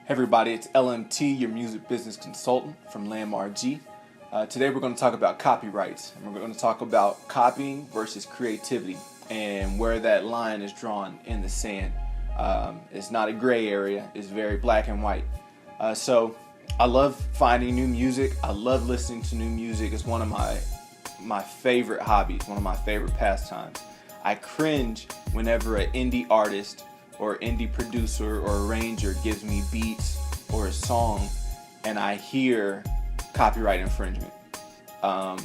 Hey everybody, it's LMT, your music business consultant from Lamb RG. Today we're going to talk about copyrights, and we're going to talk about copying versus creativity and where that line is drawn in the sand. It's not a gray area, it's very black and white. So I love finding new music. I love listening to new music. It's one of my favorite hobbies, one of my favorite pastimes. I cringe whenever an indie artist or indie producer or arranger gives me beats or a song and I hear copyright infringement. And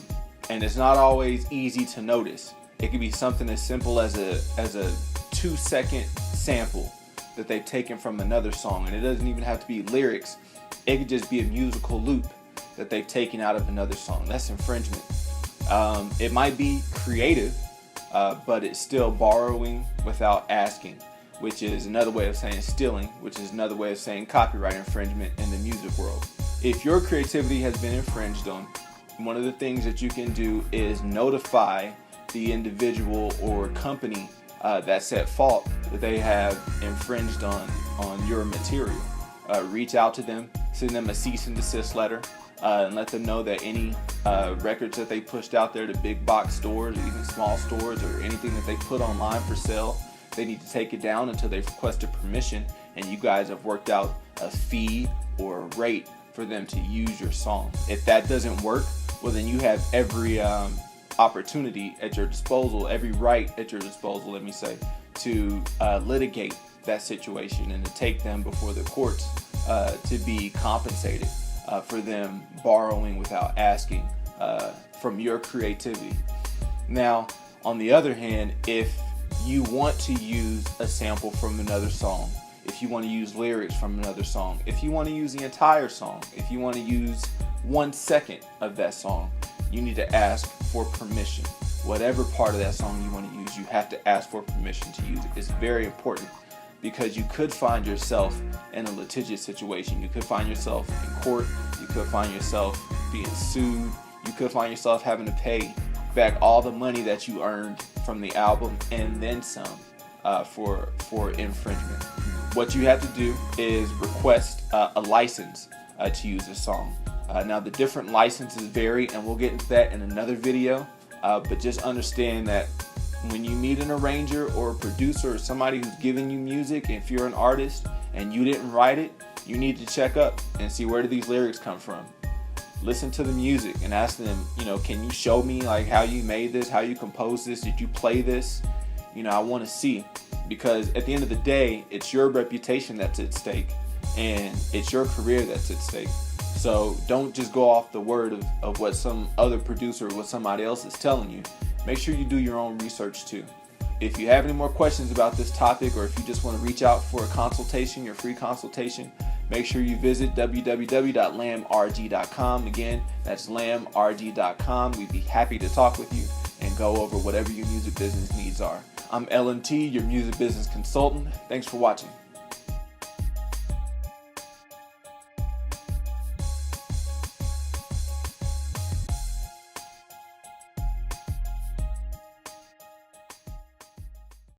it's not always easy to notice. It could be something as simple as a 2-second sample that they've taken from another song, and it doesn't even have to be lyrics. It could just be a musical loop that they've taken out of another song. That's infringement. It might be creative, but it's still borrowing without asking, which is another way of saying stealing, which is another way of saying copyright infringement in the music world. If your creativity has been infringed on, one of the things that you can do is notify the individual or company that's at fault that they have infringed on your material. Reach out to them, send them a cease and desist letter, and let them know that any records that they pushed out there to big box stores or even small stores or anything that they put online for sale, they need to take it down until they've requested permission and you guys have worked out a fee or a rate for them to use your song. If that doesn't work, well then you have every opportunity at your disposal, every right at your disposal, let me say, to litigate that situation and to take them before the courts to be compensated for them borrowing without asking from your creativity. Now, on the other hand, if you want to use a sample from another song, if you want to use lyrics from another song, if you want to use the entire song, if you want to use 1 second of that song, you need to ask for permission. Whatever part of that song you want to use, you have to ask for permission to use it. It's very important because you could find yourself in a litigious situation. You could find yourself in court. You could find yourself being sued. You could find yourself having to pay back all the money that you earned from the album and then some for infringement. What you have to do is request a license to use a song. Now the different licenses vary, and we'll get into that in another video, but just understand that when you meet an arranger or a producer or somebody who's giving you music, if you're an artist and you didn't write it, you need to check up and see where do these lyrics come from. Listen to the music and ask them, can you show me like how you made this, how you composed this, did you play this? I want to see, because at the end of the day, it's your reputation that's at stake and it's your career that's at stake. So don't just go off the word of what some other producer or what somebody else is telling you. Make sure you do your own research too. If you have any more questions about this topic, or if you just want to reach out for a consultation, your free consultation, make sure you visit www.lambRG.com. Again, that's lambRG.com. We'd be happy to talk with you and go over whatever your music business needs are. I'm LMT, your music business consultant. Thanks for watching.